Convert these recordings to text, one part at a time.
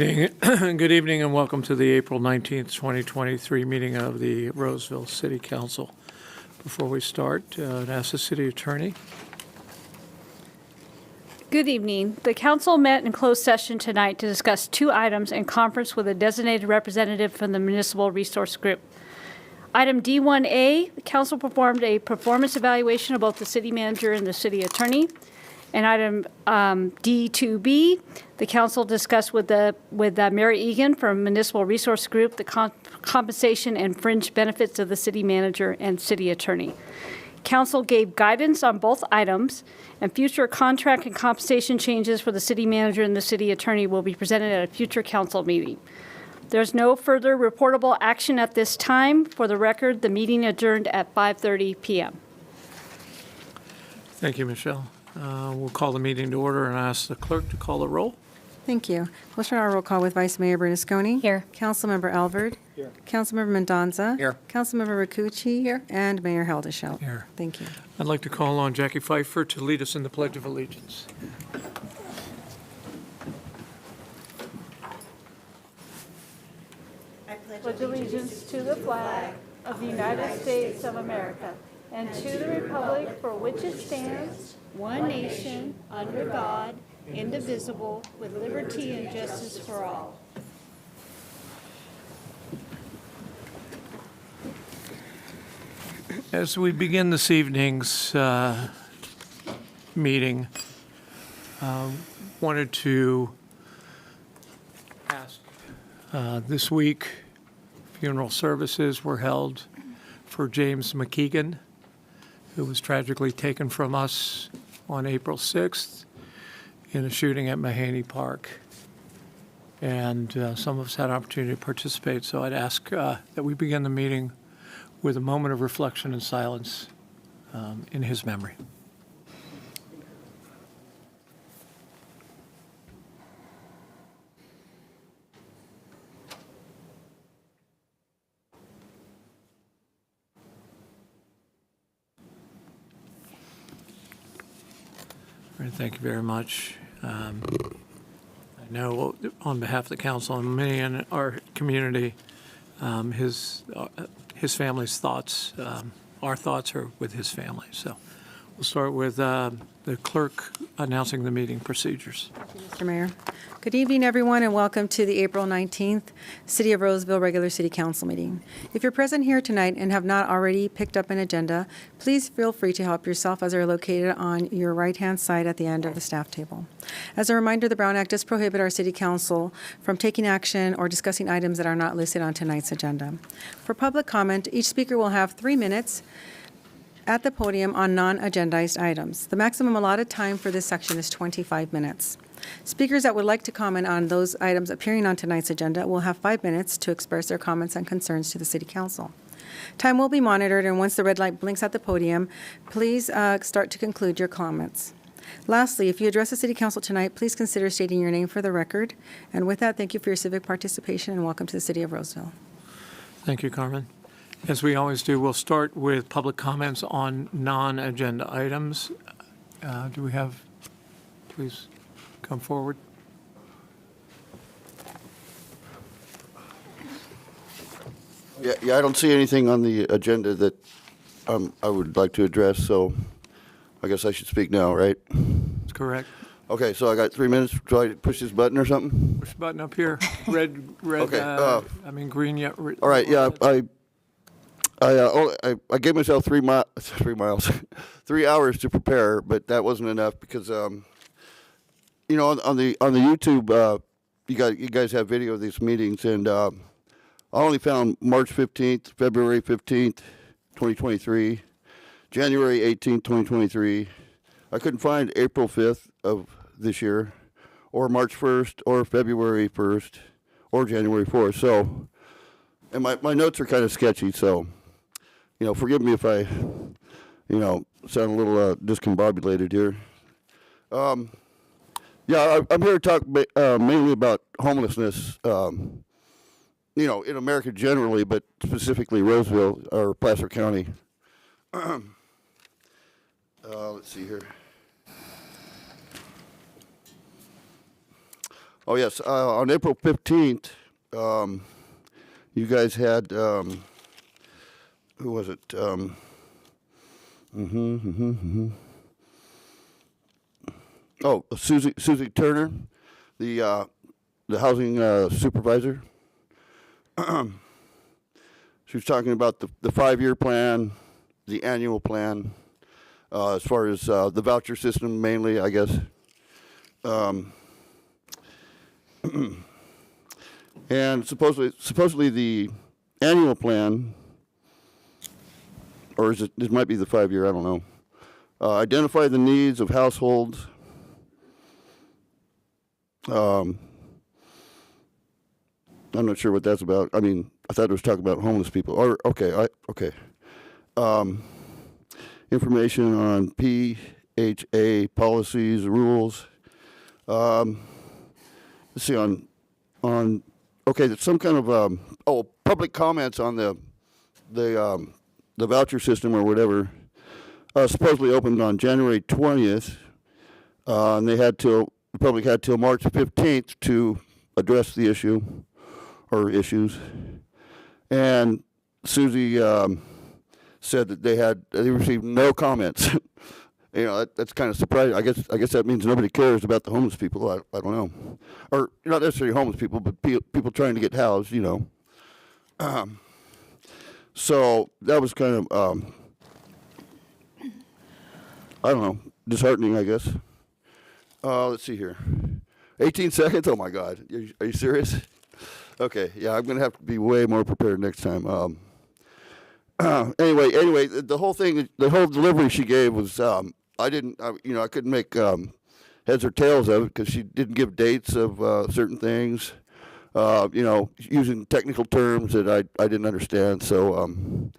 evening. Good evening and welcome to the April 19th, 2023 meeting of the Roseville City Council. Before we start, I'd ask the City Attorney. Good evening. The council met in closed session tonight to discuss two items in conference with a designated representative from the Municipal Resource Group. Item D1A, the council performed a performance evaluation of both the city manager and the city attorney. And item D2B, the council discussed with Mary Egan from Municipal Resource Group the compensation and fringe benefits of the city manager and city attorney. Council gave guidance on both items, and future contract and compensation changes for the city manager and the city attorney will be presented at a future council meeting. There's no further reportable action at this time. For the record, the meeting adjourned at 5:30 p.m. Thank you, Michelle. We'll call the meeting to order and ask the clerk to call the roll. Thank you. We'll start our roll call with Vice Mayor Bernasconi. Here. Councilmember Alvord. Here. Councilmember Mendoza. Here. Councilmember Rakucci. Here. And Mayor Heldeshelt. Here. Thank you. I'd like to call on Jackie Pfeiffer to lead us in the Pledge of Allegiance. I pledge allegiance to the flag of the United States of America and to the republic for which it stands, one nation, under God, indivisible, with liberty and justice for all. As we begin this evening's meeting, wanted to ask, this week funeral services were held for James McKeegan, who was tragically taken from us on April 6th in a shooting at Mahaney Park. And some of us had an opportunity to participate, so I'd ask that we begin the meeting with a moment of reflection and silence in his memory. All right, thank you very much. I know on behalf of the council and many in our community, his family's thoughts, our thoughts are with his family. So we'll start with the clerk announcing the meeting procedures. Thank you, Mr. Mayor. Good evening, everyone, and welcome to the April 19th City of Roseville Regular City Council meeting. If you're present here tonight and have not already picked up an agenda, please feel free to help yourself as they're located on your right-hand side at the end of the staff table. As a reminder, the Brown Act does prohibit our City Council from taking action or discussing items that are not listed on tonight's agenda. For public comment, each speaker will have 3 minutes at the podium on non-agendized items. The maximum allotted time for this section is 25 minutes. Speakers that would like to comment on those items appearing on tonight's agenda will have 5 minutes to express their comments and concerns to the City Council. Time will be monitored, and once the red light blinks at the podium, please start to conclude your comments. Lastly, if you address the City Council tonight, please consider stating your name for the record. And with that, thank you for your civic participation and welcome to the City of Roseville. Thank you, Carmen. As we always do, we'll start with public comments on non-agenda items. Do we have, please come forward. Yeah, I don't see anything on the agenda that I would like to address, so I guess I should speak now, right? That's correct. Okay, so I got 3 minutes. Do I push this button or something? Push the button up here. Red, Okay, green yet. All right, yeah, I gave myself 3 miles, 3 hours to prepare, but that wasn't enough because, you know, on the YouTube, you guys have video of these meetings, and I only found March 15th, February 15th, 2023, January 18th, 2023. I couldn't find April 5th of this year, or March 1st, or February 1st, or January 4th. So, and my notes are kind of sketchy, so, you know, forgive me if I, you know, sound a little discombobulated here. Yeah, I'm here to talk mainly about homelessness, you know, in America generally, but specifically Roseville or Placer County. Let's see here. Oh, yes. On April 15th, you guys had, who was it? Oh, Susie Turner, the housing supervisor. She was talking about the 5-year plan, the annual plan, as far as the voucher system mainly, I guess. And supposedly the annual plan, or is it might be the 5-year, I don't know, identify the needs of households. I'm not sure what that's about. I mean, I thought it was talking about homeless people. Or okay. Information on PHA policies, rules. Let's see on okay. There's some kind of public comments on the voucher system or whatever. Supposedly opened on January 20th, and the public had till March 15th to address the issue or issues. And Susie said that they received no comments. You know, that's kind of surprising. I guess that means nobody cares about the homeless people. I don't know, or not necessarily homeless people, but people trying to get housed. You know. So that was kind of I don't know, disheartening, I guess. Let's see here. 18 seconds? Oh my God. Are you serious? Okay, yeah, I'm gonna have to be way more prepared next time. Anyway, the whole thing, the whole delivery she gave was, I couldn't make heads or tails of it because she didn't give dates of certain things, using technical terms that I didn't understand. So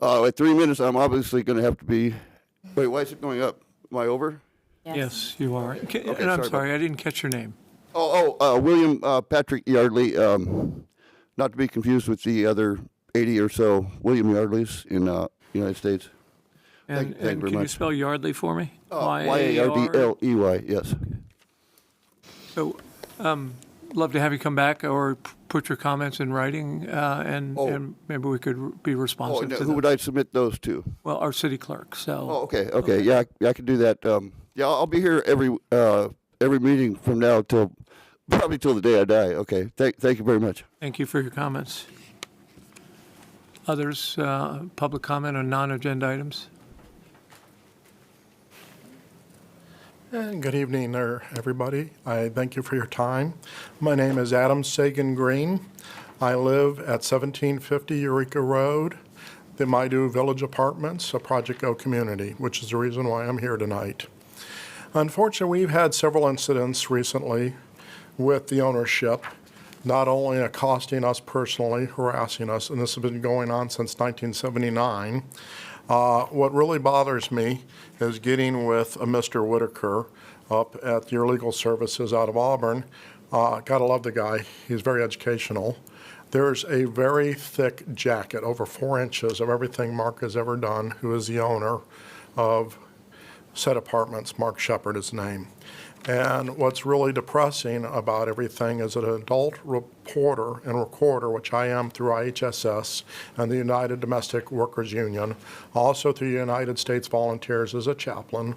at 3 minutes, I'm obviously going to have to be. Wait, why is it going up? Am I over? Yes, you are. Okay, And I'm sorry sorry, I didn't catch your name. William Patrick Yardley, not to be confused with the other 80 or so William Yardleys in the United States. And, Thank you and very can you much. spell Yardley for me? Yardley, yes. So, love to have you come back or put your comments in writing, and maybe we could be responsive to Who them. would I submit those to? Well, our city clerk, so. Okay. Yeah, I can do that. I'll be here every meeting from now probably till the day I die. Okay, thank you very much. Thank you for your comments. Others, public comment on non-agenda items? And good evening there, everybody. I thank you for your time. My name is Adam Sagan Green. I live at 1750 Eureka Road, the Maidu Village Apartments, a Project O community, which is the reason why I'm here tonight. Unfortunately, we've had several incidents recently with the ownership, not only accosting us personally, harassing us, and this has been going on since 1979. What really bothers me is getting with a Mr. Whitaker up at your legal services out of Auburn. Gotta love the guy. He's very educational. There's a very thick jacket, over 4 inches of everything Mark has ever done, who is the owner of said apartments. Mark Shepard is his name. And what's really depressing about everything is an adult reporter and recorder, which I am through IHSS and the United Domestic Workers Union, also through the United States Volunteers as a chaplain.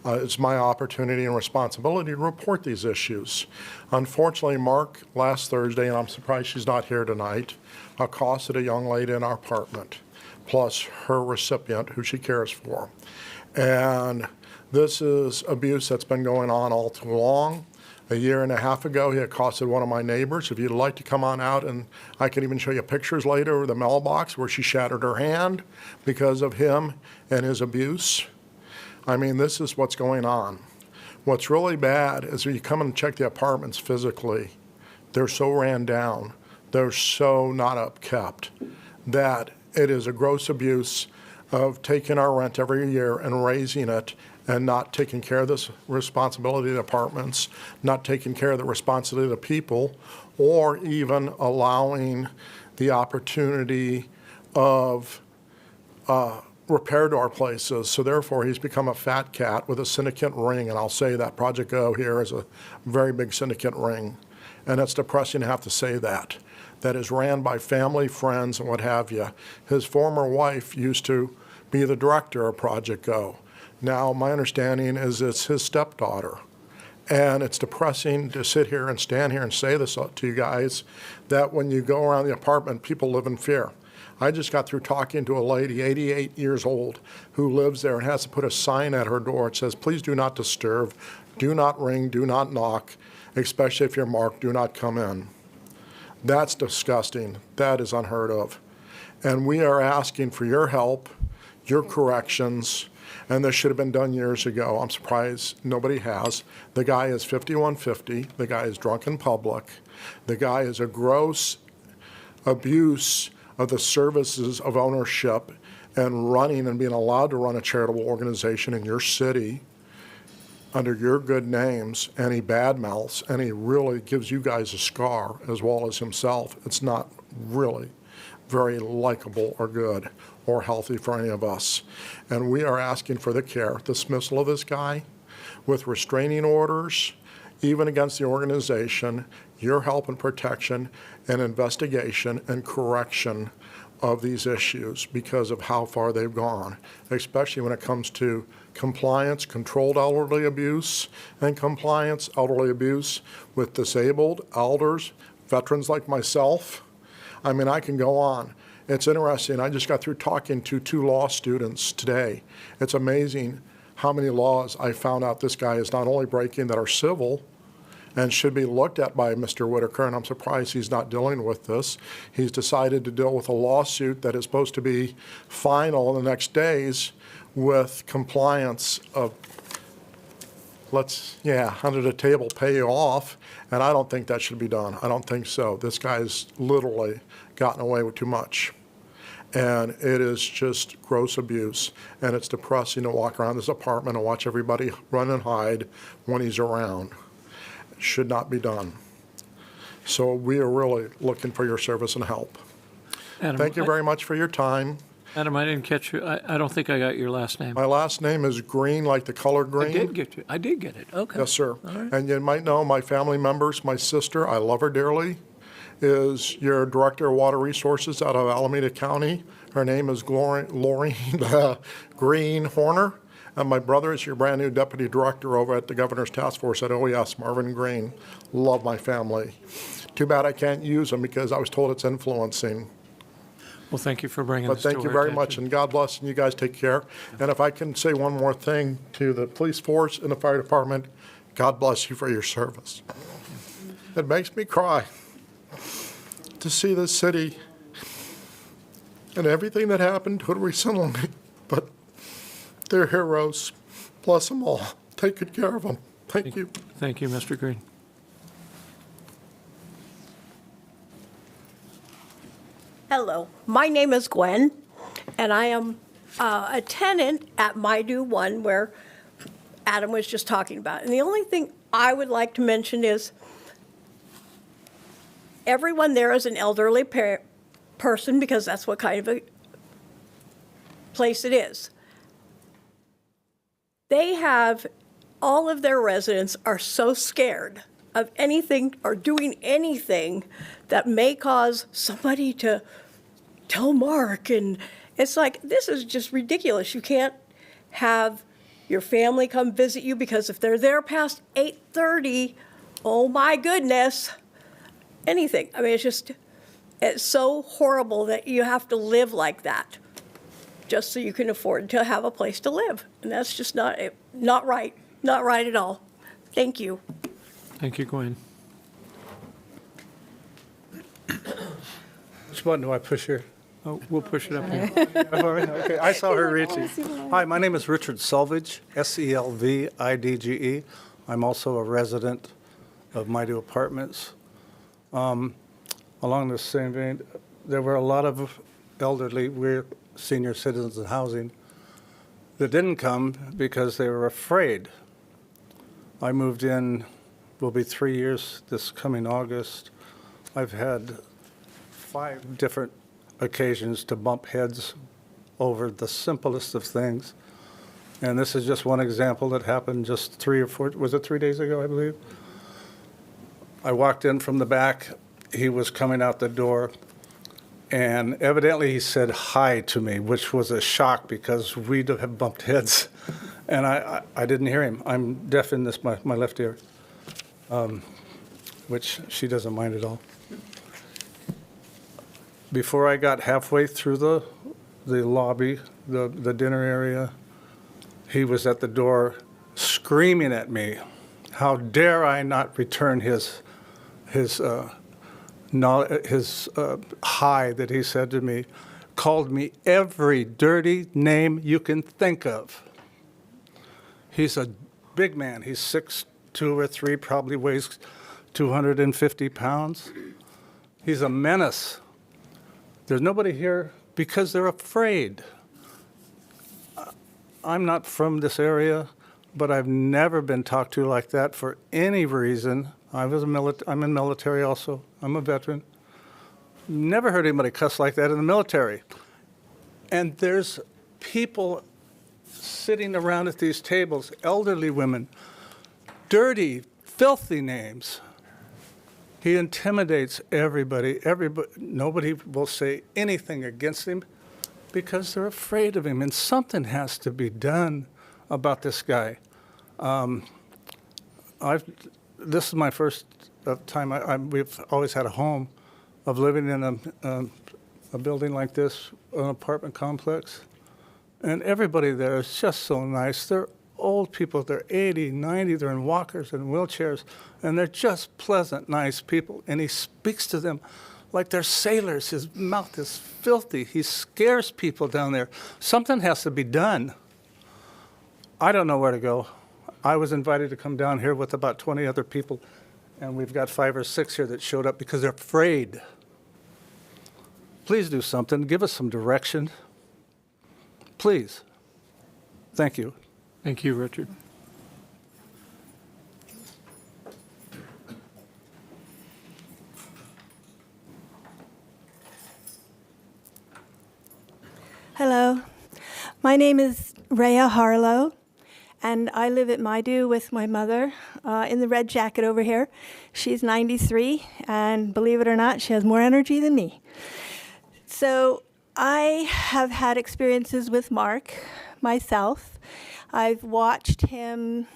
It's my opportunity and responsibility to report these issues. Unfortunately, Mark, last Thursday, and I'm surprised she's not here tonight, accosted a young lady in our apartment, plus her recipient, who she cares for. And this is abuse that's been going on all too long. A year and a half ago, he accosted one of my neighbors. If you'd like to come on out, and I can even show you pictures later of the mailbox where she shattered her hand because of him and his abuse. I mean, this is what's going on. What's really bad is when you come and check the apartments physically, they're so ran down, they're so not upkept, that it is a gross abuse of taking our rent every year and raising it and not taking care of this responsibility of the apartments, not taking care of the responsibility of the people, or even allowing the opportunity of repaired our places, so therefore he's become a fat cat with a syndicate ring, and I'll say that Project Go here is a very big syndicate ring, and it's depressing to have to say that. That is ran by family, friends, and what have you. His former wife used to be the director of Project Go. Now, my understanding is it's his stepdaughter. And it's depressing to sit here and stand here and say this to you guys, that when you go around the apartment, people live in fear. I just got through talking to a lady, 88 years old, who lives there and has to put a sign at her door. It says, please do not disturb, do not ring, do not knock, especially if you're marked, do not come in. That's disgusting. That is unheard of. And we are asking for your help, your corrections, and this should have been done years ago. I'm surprised nobody has. The guy is 5150. The guy is drunk in public. The guy is a gross abuse of the services of ownership and running and being allowed to run a charitable organization in your city under your good names, and he badmouths, and he really gives you guys a scar as well as himself. It's not really very likable or good or healthy for any of us. And we are asking for the care, dismissal of this guy with restraining orders, even against the organization, your help and protection and investigation and correction of these issues because of how far they've gone, especially when it comes to compliance, controlled elderly abuse, and compliance, elderly abuse with disabled, elders, veterans like myself. I mean, I can go on. It's interesting. I just got through talking to 2 law students today. It's amazing how many laws I found out this guy is not only breaking that are civil and should be looked at by Mr. Whitaker, and I'm surprised he's not dealing with this. He's decided to deal with a lawsuit that is supposed to be final in the next days with compliance of, under the table pay you off, and I don't think that should be done. I don't think so. This guy's literally gotten away with too much. And it is just gross abuse, and it's depressing to walk around this apartment and watch everybody run and hide when he's around. It should not be done. So we are really looking for your service and help. Adam, Thank you very much for your time. Adam, I didn't catch you. I don't think I got your last name. My last name is Green, like the color green. I did get it. Okay. Yes, sir. All right. And you might know my family members, my sister, I love her dearly, is your Director of Water Resources out of Alameda County. Her name is Lorraine Green Horner. And my brother is your brand new Deputy Director over at the Governor's Task Force at OES, Marvin Green. Love my family. Too bad I can't use them because I was told it's influencing. Well, thank you for bringing But this to thank you our very much, attention. and God bless, and you guys take care. And if I can say one more thing to the police force and the fire department, God bless you for your service. It makes me cry to see this city and everything that happened to it recently, but they're heroes. Bless them all. Take good care of them. Thank you. Thank you, Mr. Green. Hello, my name is Gwen, and I am a tenant at My Do One where Adam was just talking about. And the only thing I would like to mention is everyone there is an elderly person because that's what kind of a place it is. They have, all of their residents are so scared of anything or doing anything that may cause somebody to tell Mark. And it's like, this is just ridiculous. You can't have your family come visit you because if they're there past 8:30, oh my goodness, anything. I mean, it's so horrible that you have to live like that just so you can afford to have a place to live. And that's just not right, not right at all. Thank you. Thank you, Gwen. Which button do I push here? Oh, we'll push it up here. Okay, I saw her reaching. Hi, my name is Richard Selvage, Selvigde. I'm also a resident of My Do Apartments. Along the same vein, there were a lot of elderly, we're senior citizens in housing, that didn't come because they were afraid. I moved in, will be 3 years this coming August. I've had 5 different occasions to bump heads over the simplest of things. And this is just one example that happened just 3 days ago, I believe? I walked in from the back. He was coming out the door, and evidently he said hi to me, which was a shock because we'd have bumped heads. And I didn't hear him. I'm deaf in my left ear, which she doesn't mind at all. Before I got halfway through the lobby, the dinner area, he was at the door screaming at me. How dare I not return his hi that he said to me, called me every dirty name you can think of. He's a big man. He's 6'2" or 3", probably weighs 250 pounds. He's a menace. There's nobody here because they're afraid. I'm not from this area, but I've never been talked to like that for any reason. I'm in military also. I'm a veteran. Never heard anybody cuss like that in the military. And there's people sitting around at these tables, elderly women, dirty, filthy names. He intimidates everybody. Nobody will say anything against him because they're afraid of him. And something has to be done about this guy. This is my first time. We've always had a home of living in a building like this, an apartment complex. And everybody there is just so nice. They're old people. They're 80, 90. They're in walkers and wheelchairs. And they're just pleasant, nice people. And he speaks to them like they're sailors. His mouth is filthy. He scares people down there. Something has to be done. I don't know where to go. I was invited to come down here with about 20 other people, and we've got 5 or 6 here that showed up because they're afraid. Please do something. Give us some direction. Please. Thank you. Thank you, Richard. Hello, my name is Rhea Harlow, and I live at Maidu with my mother in the red jacket over here. She's 93, and believe it or not, she has more energy than me. So I have had experiences with Mark myself. I've watched him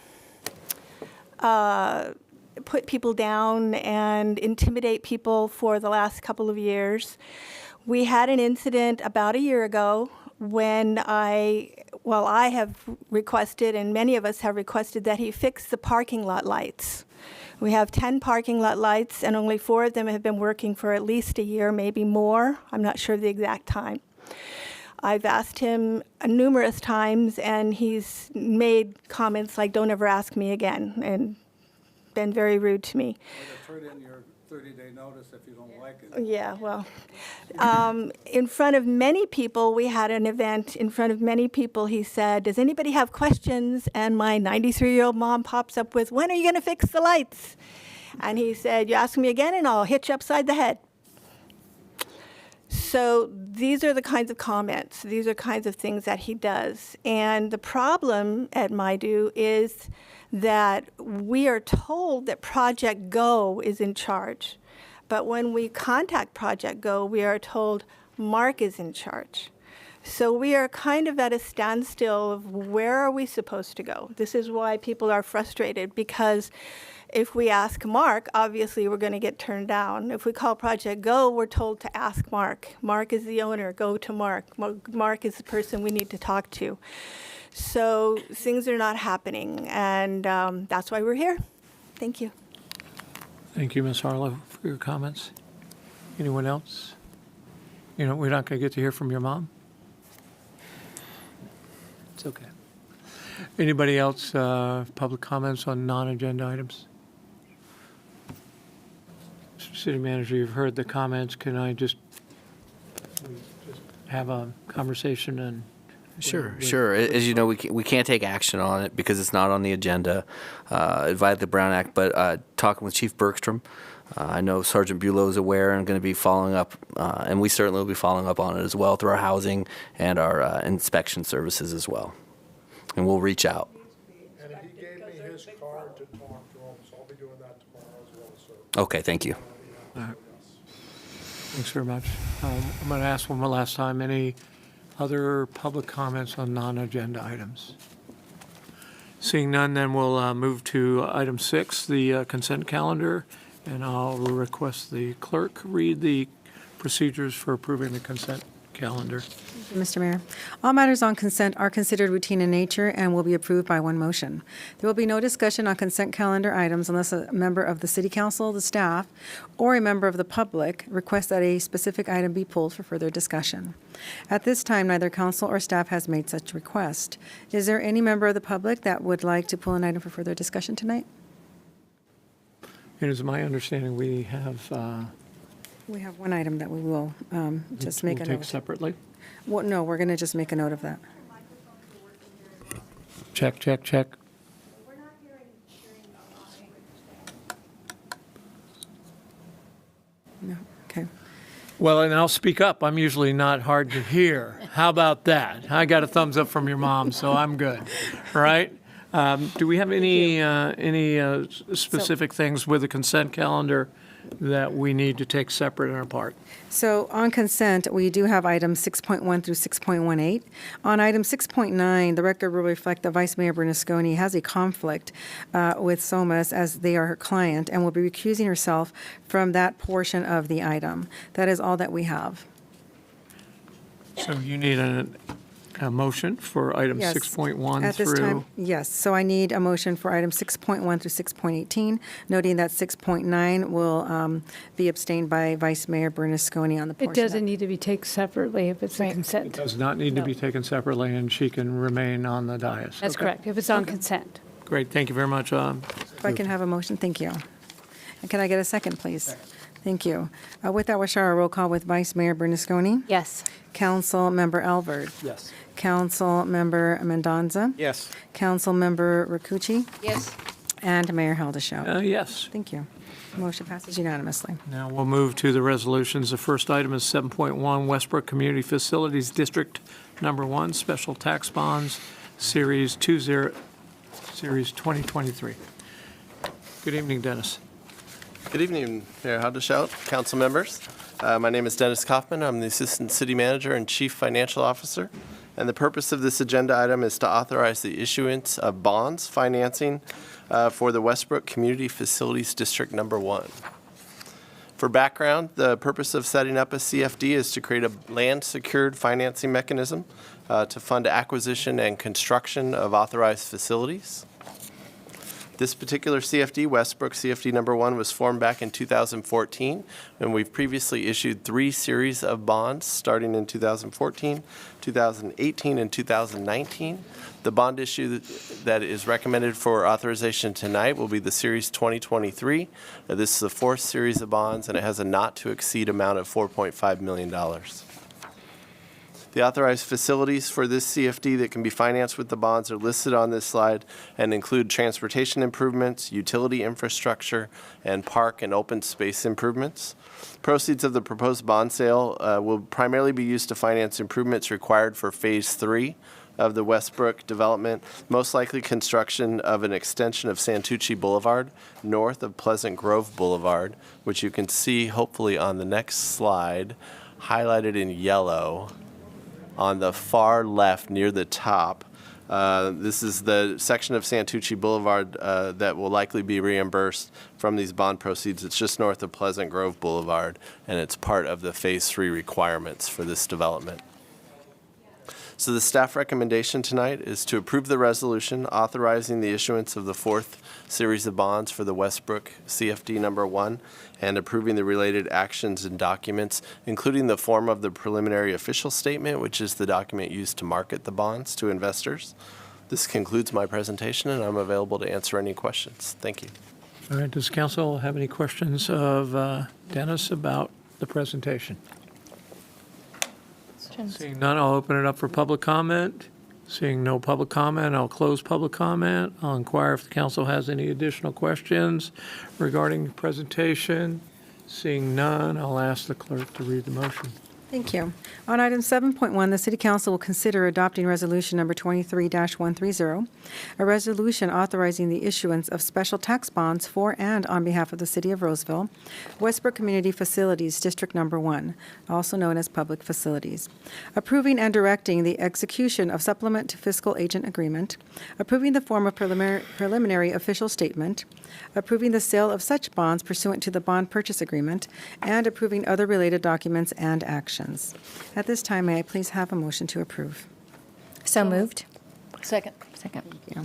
put people down and intimidate people for the last couple of years. We had an incident about a year ago when I have requested, and many of us have requested, that he fix the parking lot lights. We have 10 parking lot lights, and only 4 of them have been working for at least a year, maybe more. I'm not sure the exact time. I've asked him numerous times, and he's made comments like, "Don't ever ask me again," and been very rude to me. Turn in your 30-day notice if you don't like it. Yeah, well, in front of many people, we had an event. In front of many people, he said, "Does anybody have questions?" And my 93-year-old mom pops up with, "When are you going to fix the lights?" And he said, "You ask me again, and I'll hit you upside the head." So these are the kinds of comments. These are kinds of things that he does. And the problem at Maidu is that we are told that Project Go is in charge. But when we contact Project Go, we are told Mark is in charge. So we are kind of at a standstill of where are we supposed to go? This is why people are frustrated, because if we ask Mark, obviously we're going to get turned down. If we call Project Go, we're told to ask Mark. Mark is the owner. Go to Mark. Mark is the person we need to talk to. So things are not happening, and that's why we're here. Thank you. Thank you, Ms. Harlow, for your comments. Anyone else? We're not going to get to hear from your mom? It's okay. Anybody else, public comments on non-agenda items? City Manager, you've heard the comments. Can I just have a conversation and Sure. As you know, we can't take action on it because it's not on the agenda. It violated the Brown Act, but talking with Chief Bergstrom, I know Sergeant Bulow is aware and going to be following up, and we certainly will be following up on it as well through our housing and our inspection services as well. And we'll reach out. And he gave me his card to talk to him, so I'll be doing that tomorrow as well, sir. Okay, thank you. Thanks very much. I'm going to ask one more last time, any other public comments on non-agenda items? Seeing none, then we'll move to item 6, the consent calendar, and I'll request the clerk read the procedures for approving the consent calendar. Mr. Mayor, all matters on consent are considered routine in nature and will be approved by one motion. There will be no discussion on consent calendar items unless a member of the City Council, the staff, or a member of the public requests that a specific item be pulled for further discussion. At this time, neither council or staff has made such request. Is there any member of the public that would like to pull an item for further discussion tonight? It is my understanding we have, We have one item that we will just make a we'll take note. separately. Well, no, we're going to just make a note of that. Check, check, check. No, okay. Well, and I'll speak up. I'm usually not hard to hear. How about that? I got a thumbs up from your mom, so I'm good. All right? Do we have any specific things with the consent calendar that we need to take separate and apart? So on consent, we do have items 6.1 through 6.18. On item 6.9, the record will reflect that Vice Mayor Bernasconi has a conflict with SOMAS as they are her client and will be recusing herself from that portion of the item. That is all that we have. So you need a motion for item Yes. 6.1 At this through? time, yes. So I need a motion for item 6.1 through 6.18, noting that 6.9 will be abstained by Vice Mayor Bernasconi on the portion. It doesn't need to be taken separately if it's a consent. Does not need to be taken separately, and she can remain on the dais. That's Okay. correct, if it's on consent. Great, thank you very much. If I can have a motion, thank you. And can I get a second, please? Thank you. With that, we'll share our roll call with Vice Mayor Bernasconi, Yes. Council Member Alvord, Yes. Council Member Mendoza, Yes. Council Member Rakucci, Yes. and Mayor Haldeshell. Yes. Thank you. Motion passes unanimously. Now we'll move to the resolutions. The first item is 7.1, Westbrook Community Facilities District Number 1, Special Tax Bonds, Series 2023. Good evening, Dennis. Good evening, Mayor Haldeshell, council members. My name is Dennis Kaufman. I'm the Assistant City Manager and Chief Financial Officer. And the purpose of this agenda item is to authorize the issuance of bonds financing for the Westbrook Community Facilities District Number 1. For background, the purpose of setting up a CFD is to create a land-secured financing mechanism to fund acquisition and construction of authorized facilities. This particular CFD, Westbrook CFD number 1, was formed back in 2014, and we've previously issued 3 series of bonds starting in 2014, 2018, and 2019. The bond issue that is recommended for authorization tonight will be the Series 2023. This is the 4th series of bonds, and it has a not-to-exceed amount of $4.5 million. The authorized facilities for this CFD that can be financed with the bonds are listed on this slide and include transportation improvements, utility infrastructure, and park and open space improvements. Proceeds of the proposed bond sale will primarily be used to finance improvements required for Phase 3 of the Westbrook development, most likely construction of an extension of Santucci Boulevard north of Pleasant Grove Boulevard, which you can see hopefully on the next slide, highlighted in yellow on the far left near the top. This is the section of Santucci Boulevard that will likely be reimbursed from these bond proceeds. It's just north of Pleasant Grove Boulevard, and it's part of the Phase 3 requirements for this development. So the staff recommendation tonight is to approve the resolution authorizing the issuance of the 4th series of bonds for the Westbrook CFD number 1 and approving the related actions and documents, including the form of the preliminary official statement, which is the document used to market the bonds to investors. This concludes my presentation, and I'm available to answer any questions. Thank you. All right, does council have any questions of Dennis about the presentation? questions? Seeing none, I'll open it up for public comment. Seeing no public comment, I'll close public comment. I'll inquire if the council has any additional questions regarding the presentation. Seeing none, I'll ask the clerk to read the motion. Thank you. On item 7.1, the City Council will consider adopting Resolution Number 23-130, a resolution authorizing the issuance of special tax bonds for and on behalf of the City of Roseville, Westbrook Community Facilities District Number 1, also known as Public Facilities, approving and directing the execution of supplement to fiscal agent agreement, approving the form of preliminary official statement, approving the sale of such bonds pursuant to the bond purchase agreement, and approving other related documents and actions. At this time, may I please have a motion to approve? So moved. Second. Second. Thank you.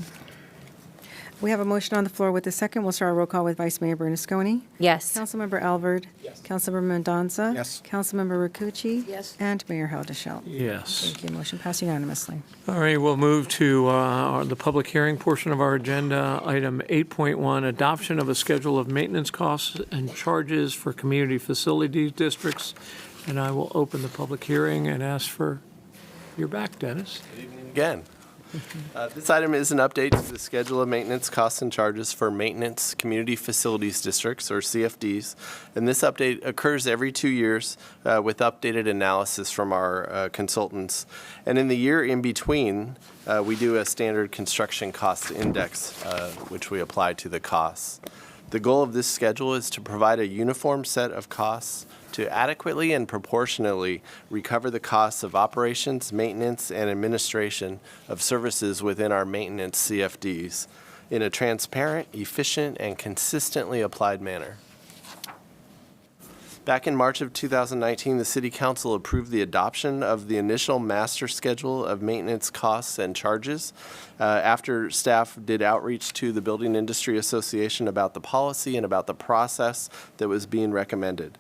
We have a motion on the floor with the second. We'll start our roll call with Vice Mayor Bernasconi. Yes. Councilmember Alvord. Yes. Councilmember Mendoza. Yes. Councilmember Rakucci. Yes. And Mayor Hildeshelt. Yes. Thank you. Motion passed unanimously. All right, we'll move to the public hearing portion of our agenda. Item 8.1, adoption of a schedule of maintenance costs and charges for community facilities districts. And I will open the public hearing and ask for your back, Dennis. Again. This item is an update to the schedule of maintenance costs and charges for maintenance community facilities districts, or CFDs. And this update occurs every 2 years with updated analysis from our consultants. And in the year in between, we do a standard construction cost index, which we apply to the costs. The goal of this schedule is to provide a uniform set of costs to adequately and proportionately recover the costs of operations, maintenance, and administration of services within our maintenance CFDs in a transparent, efficient, and consistently applied manner. Back in March of 2019, the City Council approved the adoption of the initial master schedule of maintenance costs and charges after staff did outreach to the Building Industry Association about the policy and about the process that was being recommended.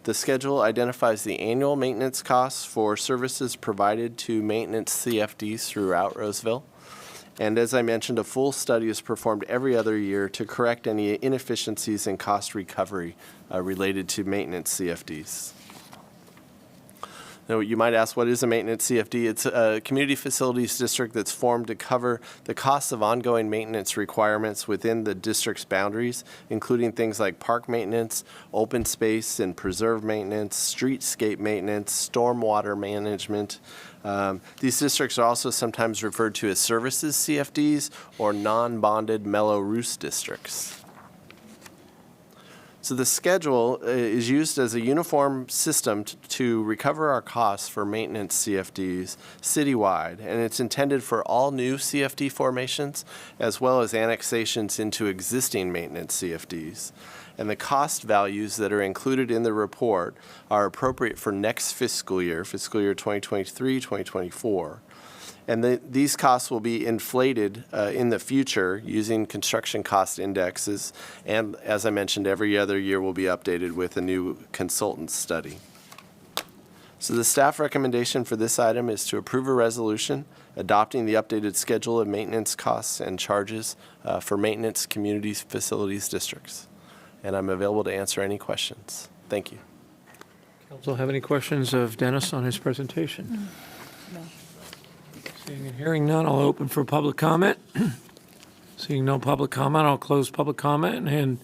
The schedule identifies the annual maintenance costs for services provided to maintenance CFDs throughout Roseville. And as I mentioned, a full study is performed every other year to correct any inefficiencies in cost recovery related to maintenance CFDs. Now, you might ask, what is a maintenance CFD? It's a community facilities district that's formed to cover the costs of ongoing maintenance requirements within the district's boundaries, including things like park maintenance, open space and preserve maintenance, streetscape maintenance, stormwater management. These districts are also sometimes referred to as services CFDs or non-bonded mellow use districts. So the schedule is used as a uniform system to recover our costs for maintenance CFDs citywide, and it's intended for all new CFD formations as well as annexations into existing maintenance CFDs. And the cost values that are included in the report are appropriate for next fiscal year 2023, 2024. And these costs will be inflated in the future using construction cost indexes. And as I mentioned, every other year will be updated with a new consultant study. So the staff recommendation for this item is to approve a resolution adopting the updated schedule of maintenance costs and charges for maintenance community facilities districts. And I'm available to answer any questions. Thank you. Council have any questions of Dennis on his presentation? No. Seeing and hearing none, I'll open for public comment. Seeing no public comment, I'll close public comment, and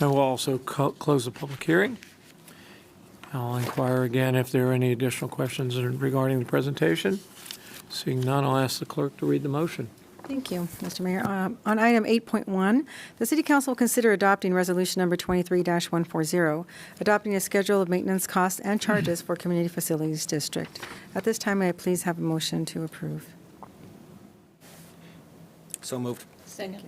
I will also close the public hearing. I'll inquire again if there are any additional questions regarding the presentation. Seeing none, I'll ask the clerk to read the motion. Thank you, Mr. Mayor. On item 8.1, the City Council will consider adopting Resolution Number 23-140, adopting a schedule of maintenance costs and charges for Community Facilities District. At this time, may I please have a motion to approve? So moved. Second.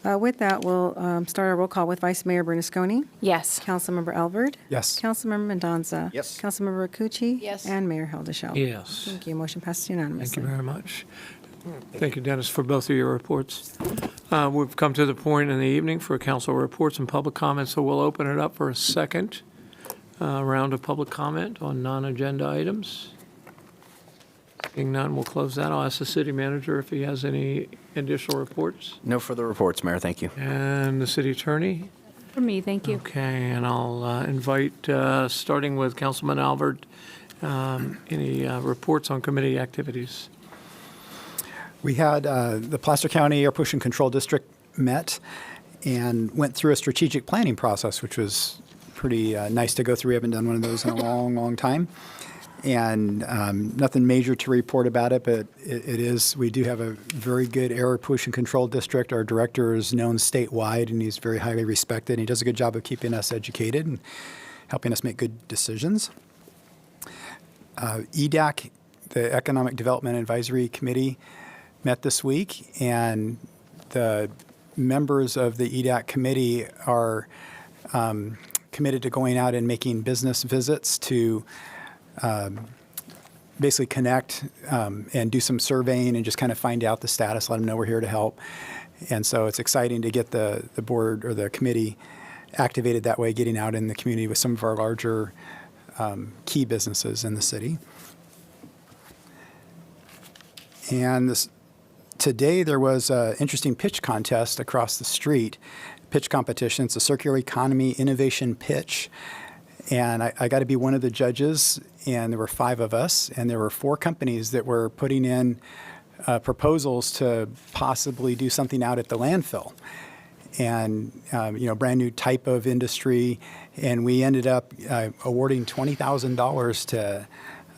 With that, we'll start our roll call with Vice Mayor Bernasconi. Yes. Councilmember Alvord. Yes. Councilmember Mendoza. Yes. Councilmember Rakucci. Yes. And Mayor Hildeshelt. Yes. Thank you. Motion passes unanimously. Thank you very much. Thank you, Dennis, for both of your reports. We've come to the point in the evening for council reports and public comments, so we'll open it up for a second round of public comment on non-agenda items. Seeing none, we'll close that. I'll ask the city manager if he has any additional reports. No further reports, Mayor. Thank you. And the city attorney. For me, thank you. Okay, and I'll invite, starting with Councilman Albert, any reports on committee activities? We had the Placer County Air Pollution Control District met and went through a strategic planning process, which was pretty nice to go through. We haven't done one of those in a long, long time. And nothing major to report about it, but we do have a very good air pollution control district. Our director is known statewide, and he's very highly respected. And he does a good job of keeping us educated and helping us make good decisions. EDAC, the Economic Development Advisory Committee, met this week, and the members of the EDAC committee are committed to going out and making business visits to basically connect and do some surveying and just kind of find out the status, let them know we're here to help. And so it's exciting to get the board or the committee activated that way, getting out in the community with some of our larger key businesses in the city. And today there was an interesting pitch contest across the street, pitch competition. It's a circular economy innovation pitch. And I got to be one of the judges, and there were 5 of us, and there were 4 companies that were putting in proposals to possibly do something out at the landfill. And, brand new type of industry. And we ended up awarding $20,000 to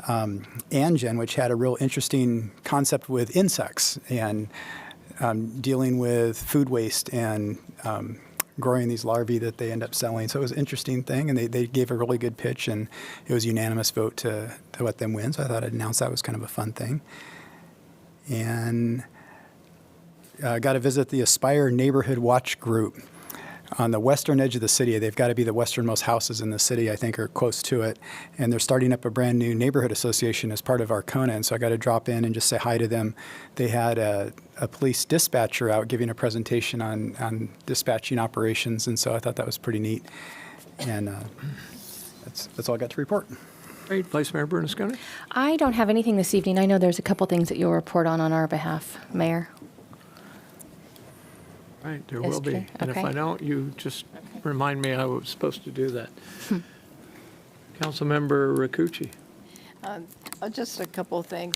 Angen, which had a real interesting concept with insects and dealing with food waste and growing these larvae that they end up selling. So it was an interesting thing, and they gave a really good pitch, and it was a unanimous vote to let them win. So I thought I'd announce that was kind of a fun thing. And I got to visit the Aspire Neighborhood Watch Group on the western edge of the city. They've got to be the westernmost houses in the city, I think, or close to it. And they're starting up a brand new neighborhood association as part of Arcona. And so I got to drop in and just say hi to them. They had a police dispatcher out giving a presentation on dispatching operations. And so I thought that was pretty neat. And that's all I got to report. Great. Vice Mayor Bernasconi? I don't have anything this evening. I know there's a couple things that you'll report on our behalf, Mayor. Right, there Yes, will be. okay. And if I don't, you just remind me I was supposed to do that. Councilmember Rakucci. Just a couple of things.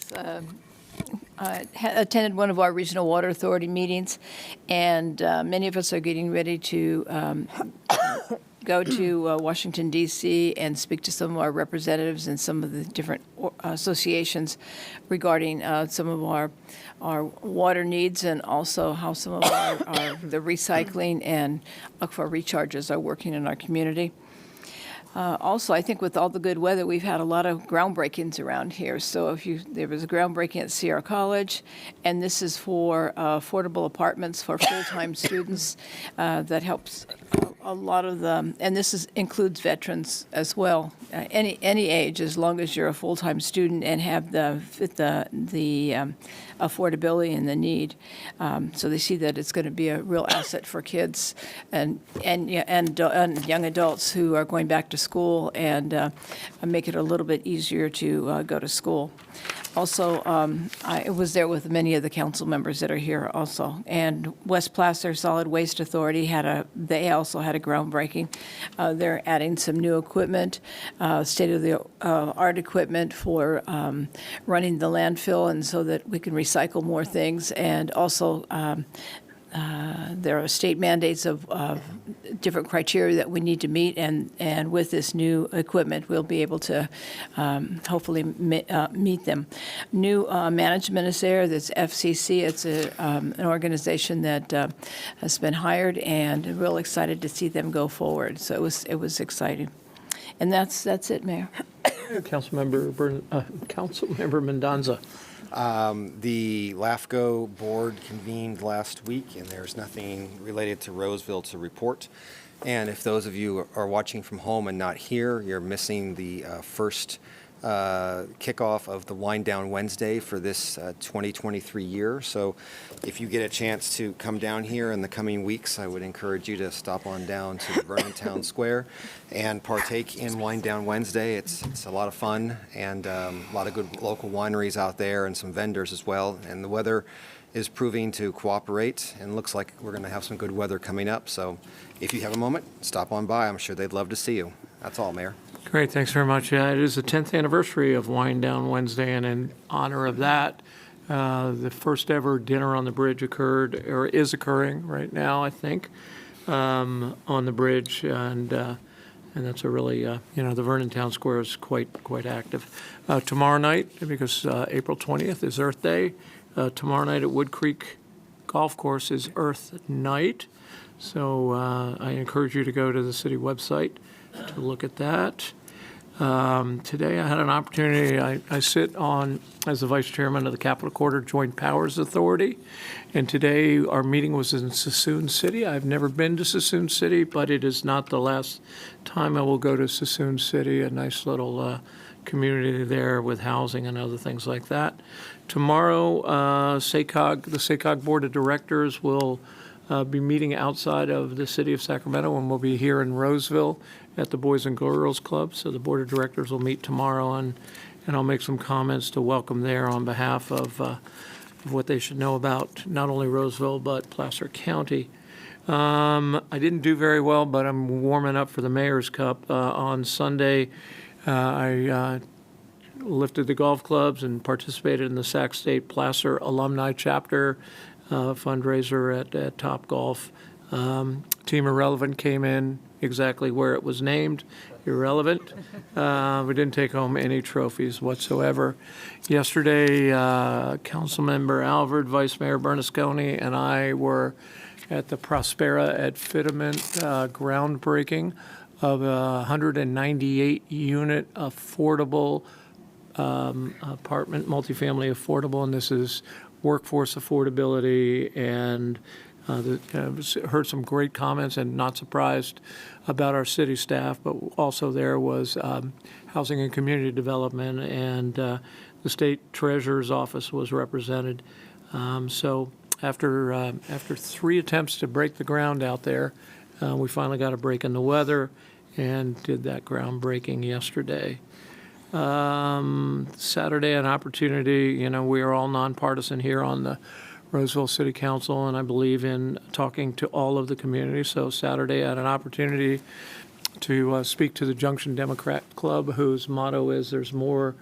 I attended one of our Regional Water Authority meetings, and many of us are getting ready to go to Washington, D.C. and speak to some of our representatives and some of the different associations regarding some of our water needs, and also how some of the recycling and aquifer recharges are working in our community. Also, I think with all the good weather, we've had a lot of groundbreakings around here. So there was a groundbreaking at Sierra College, and this is for affordable apartments for full-time students. That helps a lot of them, and this includes veterans as well, any age, as long as you're a full-time student and have the affordability and the need. So they see that it's going to be a real asset for kids and young adults who are going back to school, and make it a little bit easier to go to school. Also, I was there with many of the council members that are here also. And West Placer Solid Waste Authority they also had a groundbreaking. They're adding some new equipment, state-of-the-art equipment for running the landfill, and so that we can recycle more things. And also, there are state mandates of different criteria that we need to meet, and with this new equipment, we'll be able to hopefully meet them. New management is there. That's FCC. It's an organization that has been hired, and real excited to see them go forward. So it was exciting, and that's it, Mayor. Councilmember Mendoza. The LAFCO board convened last week, and there's nothing related to Roseville to report. And if those of you are watching from home and not here, you're missing the first kickoff of the Wind Down Wednesday for this 2023 year. So if you get a chance to come down here in the coming weeks, I would encourage you to stop on down to the Vernon Town Square and partake in Wind Down Wednesday. It's a lot of fun, and a lot of good local wineries out there and some vendors as well. And the weather is proving to cooperate, and looks like we're going to have some good weather coming up. So if you have a moment, stop on by. I'm sure they'd love to see you. That's all, Mayor. Great, thanks very much. Yeah, it is the 10th anniversary of Wind Down Wednesday, and in honor of that, the first ever dinner on the bridge occurred, or is occurring right now, I think, on the bridge, and that's a really, the Vernon Town Square is quite active. Tomorrow night, because April 20th is Earth Day, tomorrow night at Wood Creek Golf Course is Earth Night, so I encourage you to go to the city website to look at that. Today I had an opportunity, I sit on as the Vice Chairman of the Capitol Quarter Joint Powers Authority, and today our meeting was in Suisun City. I've never been to Suisun City, but it is not the last time I will go to Suisun City, a nice little community there with housing and other things like that. Tomorrow, the SACOG Board of Directors will be meeting outside of the city of Sacramento, and we'll be here in Roseville at the Boys and Girls Club. So the Board of Directors will meet tomorrow, and I'll make some comments to welcome there on behalf of what they should know about not only Roseville, but Placer County. I didn't do very well, but I'm warming up for the Mayor's Cup. On Sunday, I lifted the golf clubs and participated in the Sac State Placer Alumni Chapter fundraiser at Top Golf. Team Irrelevant came in exactly where it was named, irrelevant. We didn't take home any trophies whatsoever. Yesterday, Councilmember Alvord, Vice Mayor Bernasconi, and I were at the Prospera at Fitament groundbreaking of a 198-unit affordable apartment, multifamily affordable, and this is workforce affordability, and heard some great comments, and not surprised about our city staff, but also there was housing and community development, and the state treasurer's office was represented. So after 3 attempts to break the ground out there, we finally got a break in the weather and did that groundbreaking yesterday. Saturday, an opportunity, we are all nonpartisan here on the Roseville City Council, and I believe in talking to all of the community. So Saturday, I had an opportunity to speak to the Junction Democrat Club, whose motto is "There's more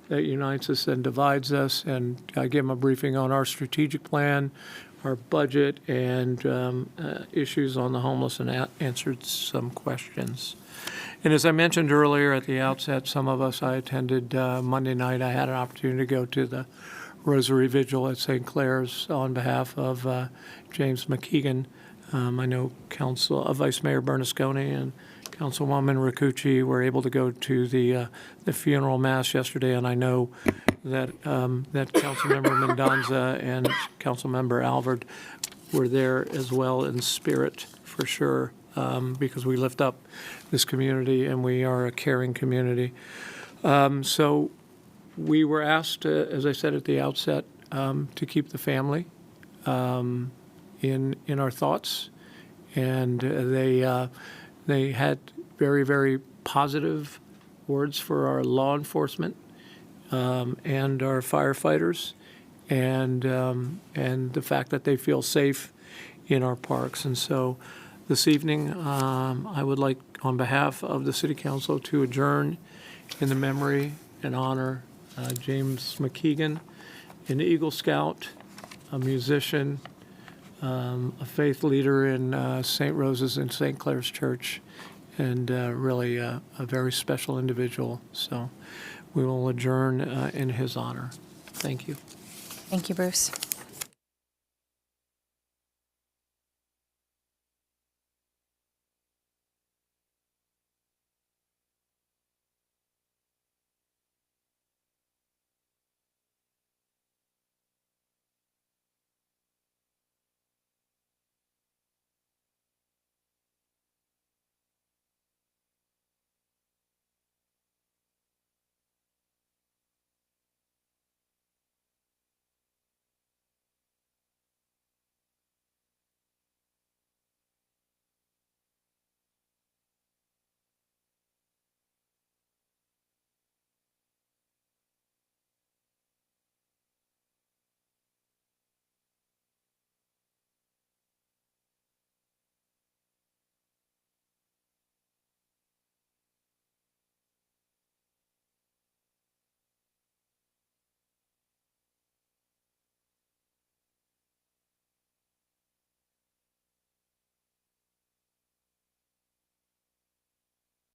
that unites us than divides us," and I gave them a briefing on our strategic plan, our budget, and issues on the homeless, and answered some questions. And as I mentioned earlier at the outset, some of us, I attended Monday night. I had an opportunity to go to the Rosary Vigil at St. Clair's on behalf of James McKeegan. I know Vice Mayor Bernasconi and Councilwoman Rakucci were able to go to the funeral mass yesterday, and I know that Councilmember Mendoza and Councilmember Alvord were there as well in spirit, for sure, because we lift up this community and we are a caring community. So we were asked, as I said at the outset, to keep the family in our thoughts, and they had very, very positive words for our law enforcement and our firefighters, and the fact that they feel safe in our parks. And so this evening, I would like, on behalf of the City Council, to adjourn in the memory and honor James McKeegan, an Eagle Scout, a musician, a faith leader in St. Rose's and St. Clair's Church, and really a very special individual. So we will adjourn in his honor. Thank you. Thank you, Bruce.